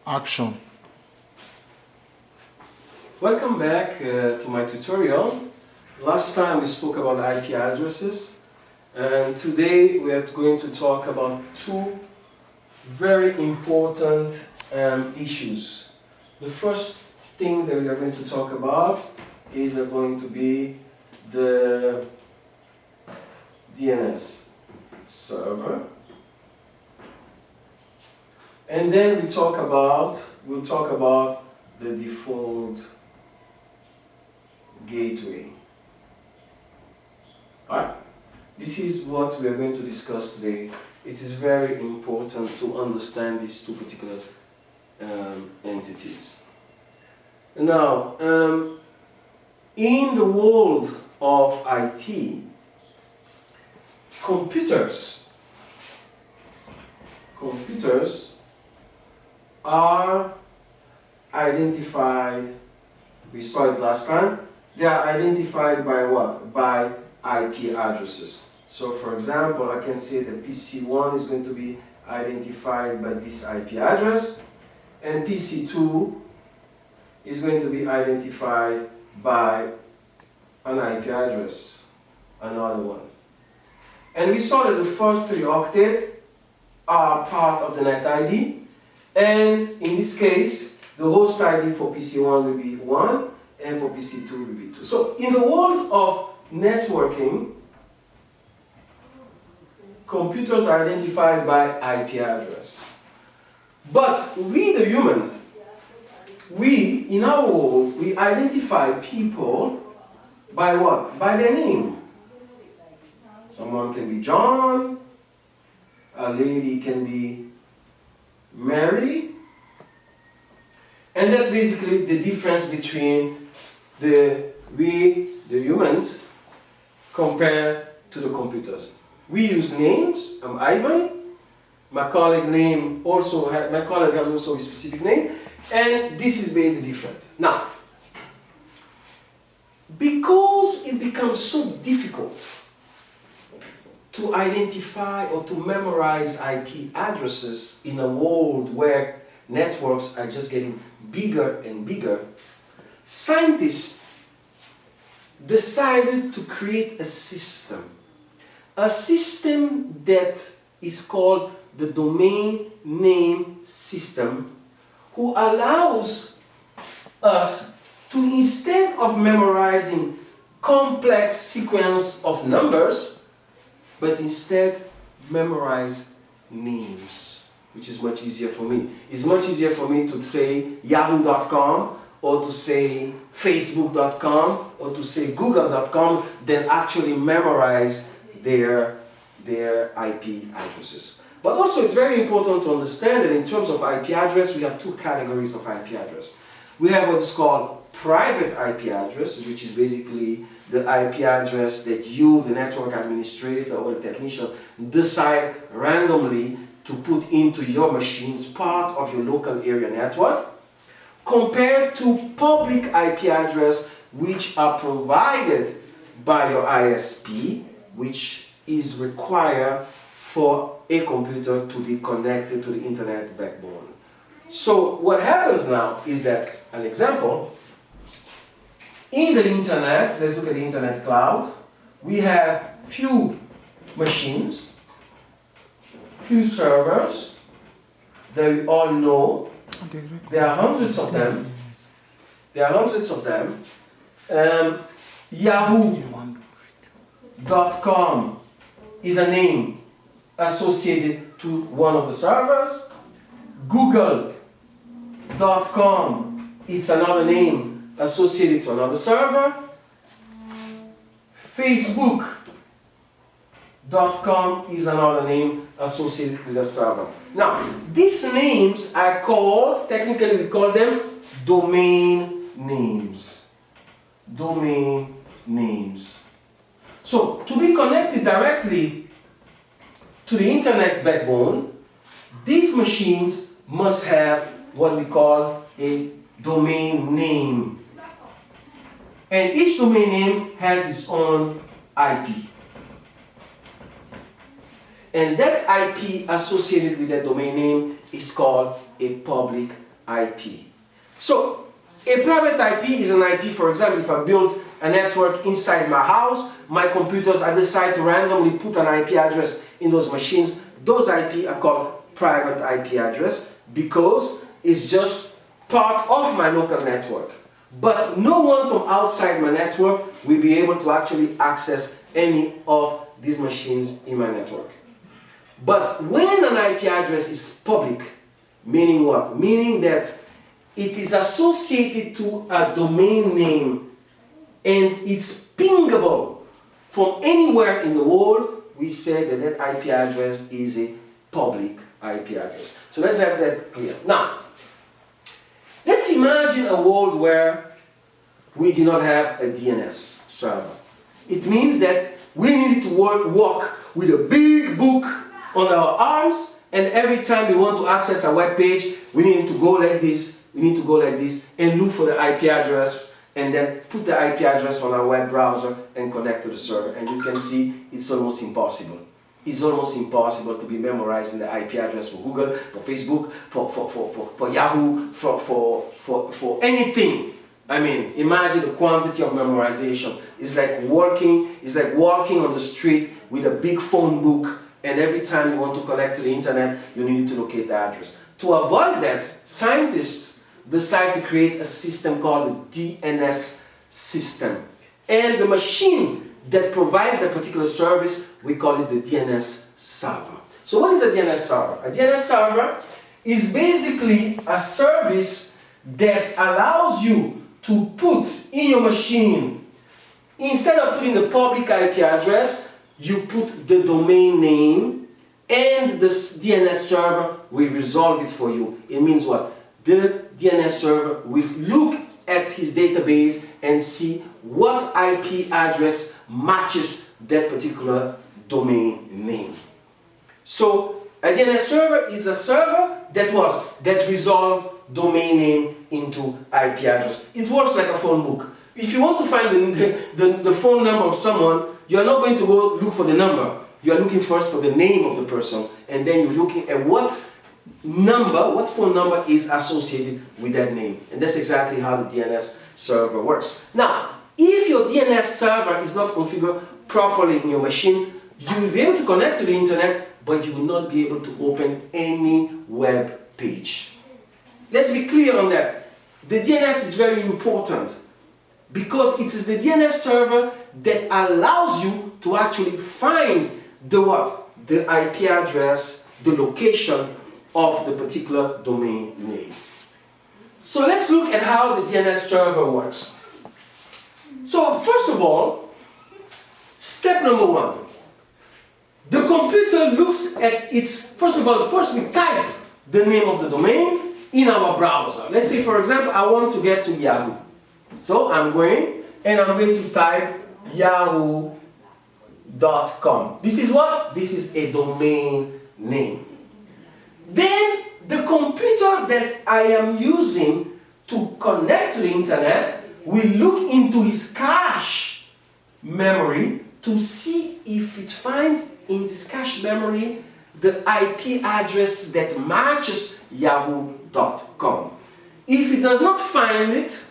Action. Welcome back to my tutorial. Last time we spoke about IP addresses, and today we are going to talk about two very important issues. The first thing that we are going to talk about is going to be the DNS server. And then we'll talk about the default gateway. Alright, this is what we are going to discuss today. It is very important to understand these two particular entities. Now, in the world of IT, computers are identified, we saw it last time, they are identified by what? By IP addresses. So for example, I can say that PC1 is going to be identified by this IP address, and PC2 is going to be identified by an IP address, another one. And we saw that the first three octets are part of the net ID. And in this case, the host ID for PC1 will be 1 and for PC2 will be 2. So in the world of networking, computers are identified by IP address. But we, the humans, in our world, we identify people by what? By their name. Someone can be John, a lady can be Mary, and that's basically the difference between the humans compared to the computers. We use names. I'm Ivan. My colleague has also a specific name, and this is basically different. Now, because it becomes so difficult to identify or to memorize IP addresses in a world where networks are just getting bigger and bigger, scientists decided to create a system that is called the domain name system, who allows us to, instead of memorizing complex sequence of numbers, but instead memorize names, which is much easier for me. It's much easier for me to say yahoo.com or to say facebook.com or to say google.com than actually memorize their IP addresses. But also it's very important to understand that in terms of IP address, we have two categories of IP address. We have what is called private IP address, which is basically the IP address that you, the network administrator or the technician, decide randomly to put into your machines, part of your local area network, compared to public IP address, which are provided by your ISP, which is required for a computer to be connected to the internet backbone. So what happens now is that, an example, in the internet, let's look at the internet cloud, we have few machines, few servers that we all know. There are hundreds of them. Yahoo.com is a name associated to one of the servers. Google.com, it's another name associated to another server. Facebook.com is another name associated with a server. Now, these names are called, technically we call them domain names. Domain names. So, to be connected directly to the internet backbone, these machines must have what we call a domain name. And each domain name has its own IP. And that IP associated with that domain name is called a public IP. So, a private IP is an IP, for example, if I build a network inside my house, my computers, I decide to randomly put an IP address in those machines, those IP are called private IP address because it's just part of my local network. But no one from outside my network will be able to actually access any of these machines in my network. But when an IP address is public, meaning what? Meaning that it is associated to a domain name and it's pingable from anywhere in the world, we say that that IP address is a public IP address. So let's have that clear. Now, let's imagine a world where we do not have a DNS server. It means that we need to walk with a big book on our arms, and every time we want to access a web page, we need to go like this, and look for the IP address, and then put the IP address on our web browser and connect to the server. And you can see it's almost impossible. It's almost impossible to be memorizing the IP address for Google, for Facebook, for Yahoo, for anything. I mean, imagine the quantity of memorization. It's like walking on the street with a big phone book, and every time you want to connect to the internet, you need to locate the address. To avoid that, scientists decide to create a system called the DNS system. And the machine that provides a particular service, we call it the DNS server. So what is a DNS server? A DNS server is basically a service that allows you to put in your machine, instead of putting the public IP address, you put the domain name, and the DNS server will resolve it for you. It means what? The DNS server will look at his database and see what IP address matches that particular domain name. So a DNS server is a server that resolves domain name into IP address. It works like a phone book. If you want to find the phone number of someone, you're not going to go look for the number. You are looking first for the name of the person, and then you're looking at what phone number is associated with that name. And that's exactly how the DNS server works. Now, if your DNS server is not configured properly in your machine, you will be able to connect to the internet, but you will not be able to open any web page. Let's be clear on that. The DNS is very important because it is the DNS server that allows you to actually find the IP address, the location of the particular domain name. So let's look at how the DNS server works. So first of all, step number one. The computer looks at first we type the name of the domain in our browser. Let's say, for example, I want to get to Yahoo. So I'm going to type yahoo.com. This is what? This is a domain name. Then the computer that I am using to connect to the internet will look into his cache memory to see if it finds in this cache memory the IP address that matches yahoo.com. If it does not find it,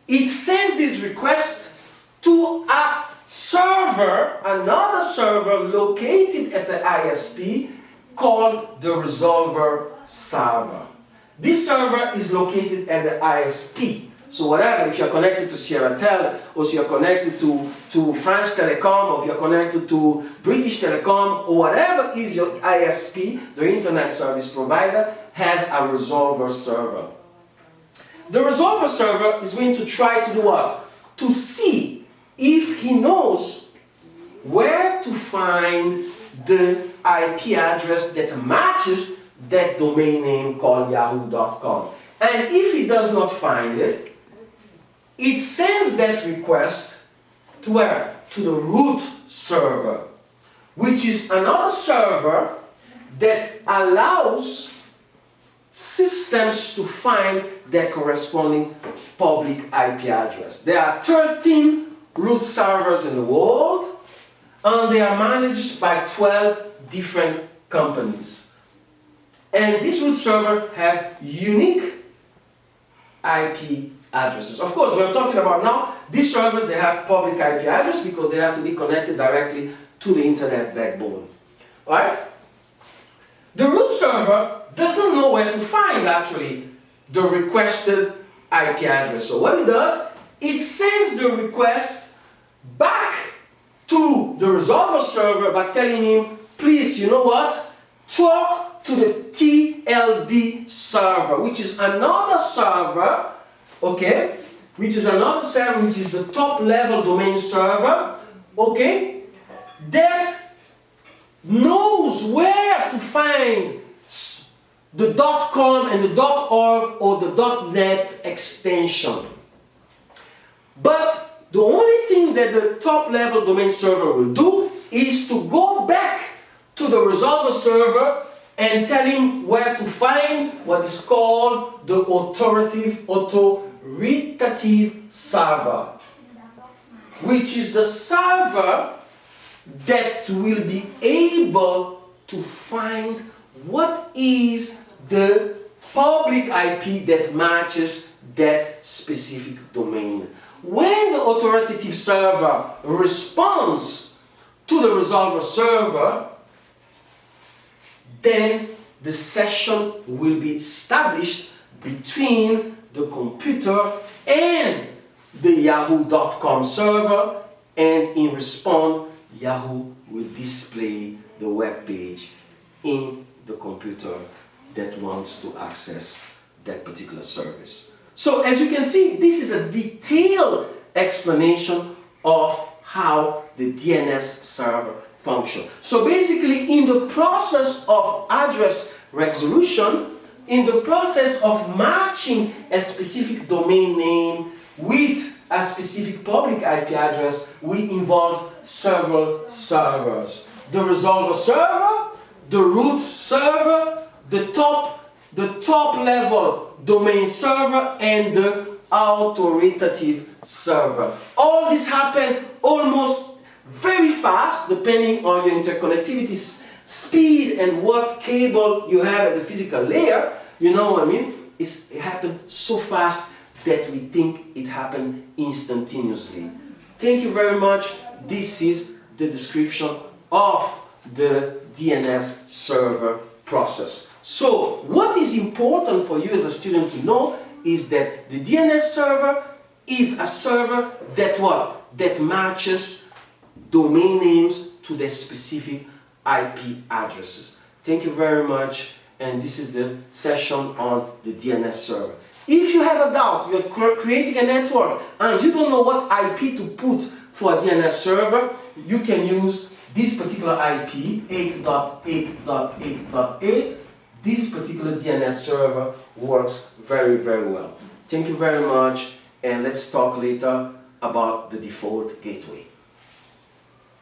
it sends this request to a server, another server located at the ISP called the resolver server. This server is located at the ISP. So whatever, if you're connected to Sierratel, or if you're connected to France Telecom, or if you're connected to British Telecom, or whatever is your ISP, the internet service provider, has a resolver server. The resolver server is going to try to do what? To see if he knows where to find the IP address that matches that domain name called yahoo.com. And if he does not find it, it sends that request to where? To the root server, which is another server that allows systems to find their corresponding public IP address. There are 13 root servers in the world, and they are managed by 12 different companies. And this root server have unique IP addresses. Of course, we're talking about now, these servers, they have public IP address because they have to be connected directly to the internet backbone. Alright? The root server doesn't know where to find actually the requested IP address. So what it does, it sends the request back to the resolver server by telling him, please, you know what? Talk to the TLD server, which is another server, okay? Which is another server, which is the top level domain server, okay? That knows where to find the .com and the .org or the .net extension. But the only thing that the top level domain server will do is to go back to the resolver server and tell him where to find what is called the authoritative server, which is the server that will be able to find what is the public IP that matches that specific domain. When the authoritative server responds to the resolver server, then the session will be established between the computer and the yahoo.com server, and in response, Yahoo will display the web page in the computer that wants to access that particular service. So as you can see, this is a detailed explanation of how the DNS server functions. So basically, in the process of address resolution, in the process of matching a specific domain name with a specific public IP address, we involve several servers. The resolver server, the root server, the top level domain server, and the authoritative server. All this happen almost very fast depending on your interconnectivity speed and what cable you have at the physical layer. You know what I mean? It happened so fast that we think it happened instantaneously. Thank you very much. This is the description of the DNS server process. So what is important for you as a student to know is that the DNS server is a server that what? That matches domain names to their specific IP addresses. Thank you very much, and this is the session on the DNS server. If you have a doubt, you're creating a network and you don't know what IP to put for a DNS server, you can use this particular IP, 8.8.8.8. This particular DNS server works very, very well. Thank you very much, and let's talk later about the default gateway.